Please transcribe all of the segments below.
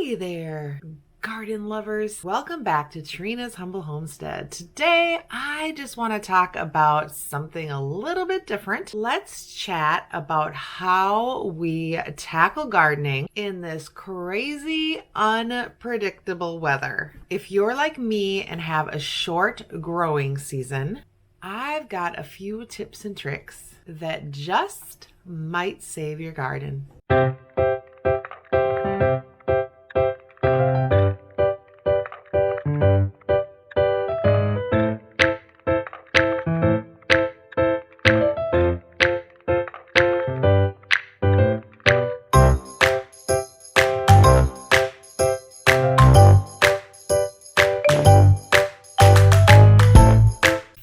Hey there, garden lovers. Welcome back to Trina's Humble Homestead. Today, I just want to talk about something a little bit different. Let's chat about how we tackle gardening in this crazy, unpredictable weather. If you're like me and have a short growing season, I've got a few tips and tricks that just might save your garden.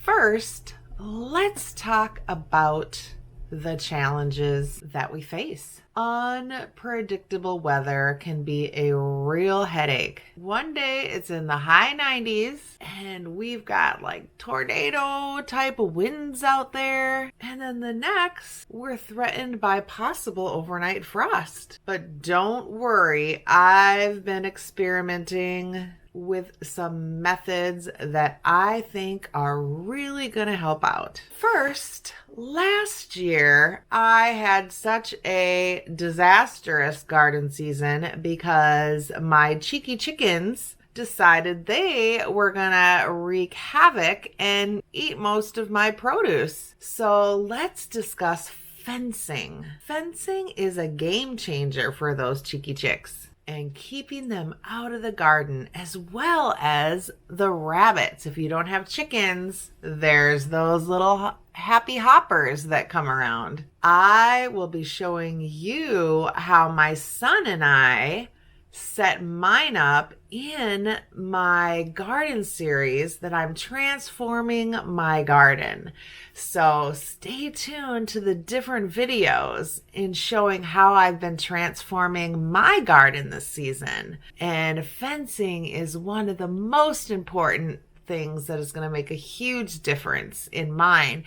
First, let's talk about the challenges that we face. Unpredictable weather can be a real headache. One day it's in the high 90s and we've got like tornado type of winds out there. And then the next, we're threatened by possible overnight frost. But don't worry, I've been experimenting with some methods that I think are really going to help out. First, last year I had such a disastrous garden season because my cheeky chickens decided they were gonna wreak havoc and eat most of my produce. So let's discuss fencing. Fencing is a game changer for those cheeky chicks and keeping them out of the garden, as well as the rabbits. If you don't have chickens, there's those little happy hoppers that come around. I will be showing you how my son and I set mine up in my garden series that I'm transforming my garden. So stay tuned to the different videos in showing how I've been transforming my garden this season. And fencing is one of the most important things that is going to make a huge difference in mine.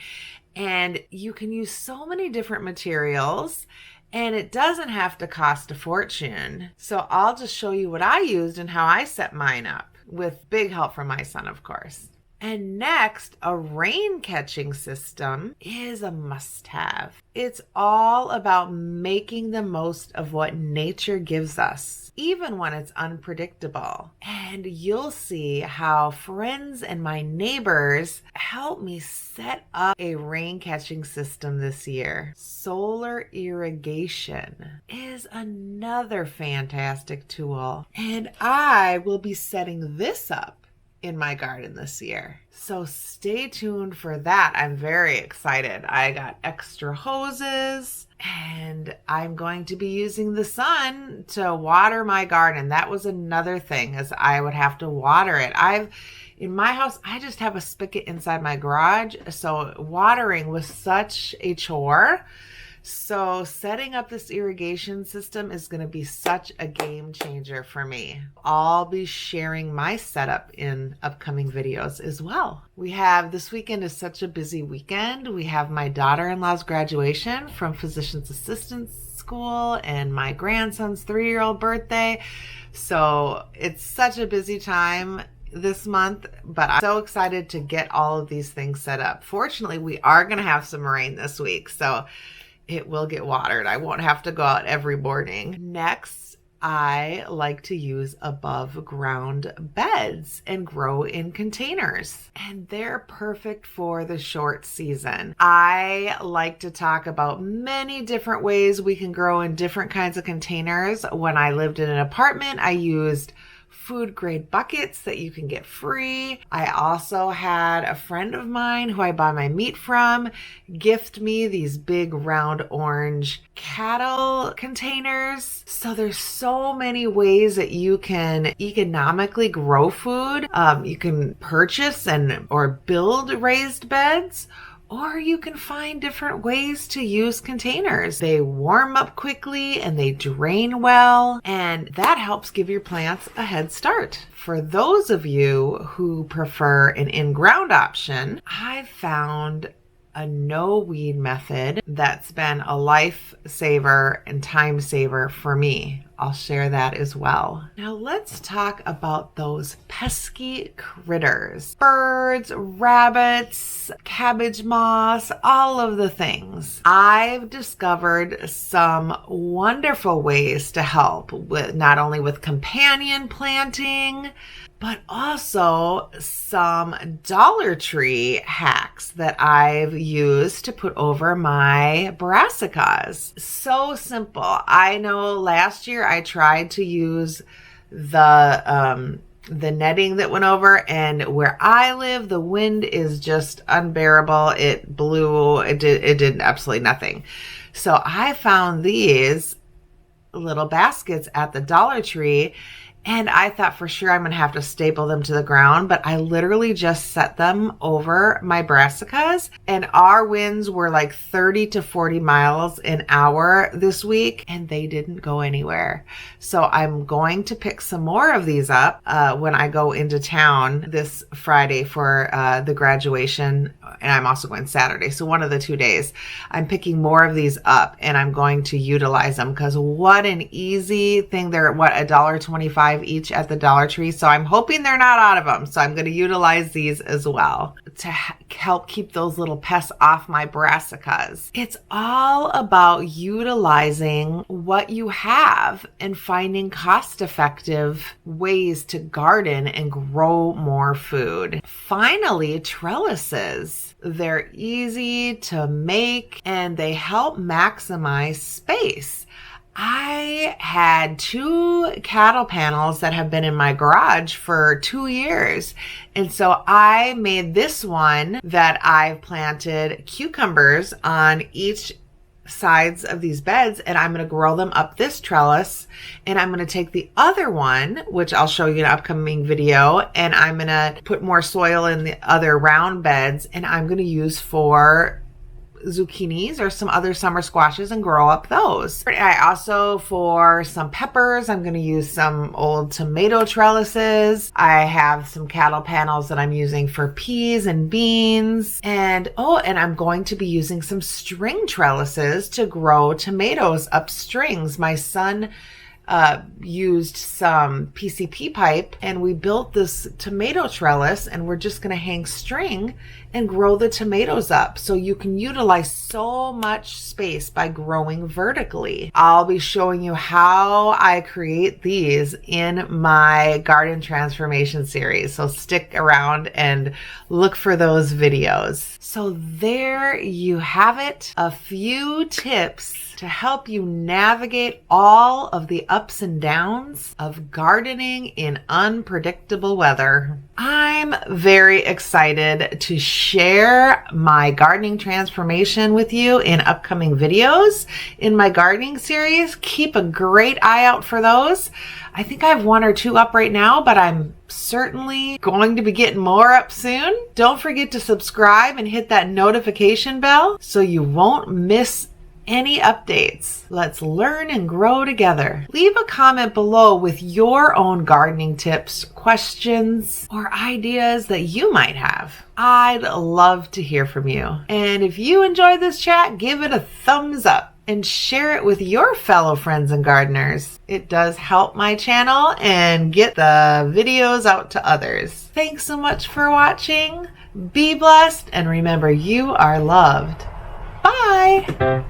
And you can use so many different materials, and it doesn't have to cost a fortune. So I'll just show you what I used and how I set mine up, with big help from my son, of course. And next, a rain catching system is a must-have. It's all about making the most of what nature gives us, even when it's unpredictable. And you'll see how friends and my neighbors helped me set up a rain catching system this year. Solar irrigation is another fantastic tool, and I will be setting this up in my garden this year. So stay tuned for that. I'm very excited. I got extra hoses and I'm going to be using the sun to water my garden. That was another thing, is I would have to water it. In my house, I just have a spigot inside my garage. So watering was such a chore. So setting up this irrigation system is going to be such a game changer for me. I'll be sharing my setup in upcoming videos as well. This weekend is such a busy weekend. We have my daughter-in-law's graduation from physician's assistant school and my grandson's 3-year-old birthday. So it's such a busy time this month, but I'm so excited to get all of these things set up. Fortunately, we are going to have some rain this week, so it will get watered. I won't have to go out every morning. Next, I like to use above ground beds and grow in containers. And they're perfect for the short season. I like to talk about many different ways we can grow in different kinds of containers. When I lived in an apartment, I used food grade buckets that you can get free. I also had a friend of mine who I buy my meat from gift me these big round orange cattle containers. So there's so many ways that you can economically grow food. You can purchase or build raised beds, or you can find different ways to use containers. They warm up quickly and they drain well, and that helps give your plants a head start. For those of you who prefer an in-ground option, I've found a no-weed method that's been a lifesaver and time saver for me. I'll share that as well. Now let's talk about those pesky critters. Birds, rabbits, cabbage moths, all of the things. I've discovered some wonderful ways to help with not only with companion planting, but also some Dollar Tree hacks that I've used to put over my brassicas. So simple. I know last year I tried to use the netting that went over, and where I live, the wind is just unbearable. It blew, it did absolutely nothing. So I found these little baskets at the Dollar Tree, and I thought for sure I'm going to have to staple them to the ground, but I literally just set them over my brassicas, and our winds were like 30 to 40 miles an hour this week, and they didn't go anywhere. So I'm going to pick some more of these up when I go into town this Friday for the graduation, and I'm also going Saturday. So one of the 2 days, I'm picking more of these up, and I'm going to utilize them because what an easy thing. They're $1.25 each at the Dollar Tree. So I'm hoping they're not out of them. So I'm going to utilize these as well to help keep those little pests off my brassicas. It's all about utilizing what you have and finding cost-effective ways to garden and grow more food. Finally, trellises. They're easy to make and they help maximize space. I had 2 cattle panels that have been in my garage for 2 years. And so I made this one that I've planted cucumbers on each sides of these beds, and I'm going to grow them up this trellis, and I'm going to take the other one, which I'll show you in an upcoming video, and I'm going to put more soil in the other round beds, and I'm going to use for zucchinis or some other summer squashes and grow up those. I also, for some peppers, I'm going to use some old tomato trellises. I have some cattle panels that I'm using for peas and beans. And I'm going to be using some string trellises to grow tomatoes up strings. My son used some PCP pipe, and we built this tomato trellis, and we're just going to hang string and grow the tomatoes up. So you can utilize so much space by growing vertically. I'll be showing you how I create these in my garden transformation series. So stick around and look for those videos. So there you have it. A few tips to help you navigate all of the ups and downs of gardening in unpredictable weather. I'm very excited to share my gardening transformation with you in upcoming videos in my gardening series. Keep a great eye out for those. I think I have 1 or 2 up right now, but I'm certainly going to be getting more up soon. Don't forget to subscribe and hit that notification bell so you won't miss any updates. Let's learn and grow together. Leave a comment below with your own gardening tips, questions, or ideas that you might have. I'd love to hear from you. And if you enjoyed this chat, give it a thumbs up and share it with your fellow friends and gardeners. It does help my channel and get the videos out to others. Thanks so much for watching. Be blessed, and remember, you are loved. Bye.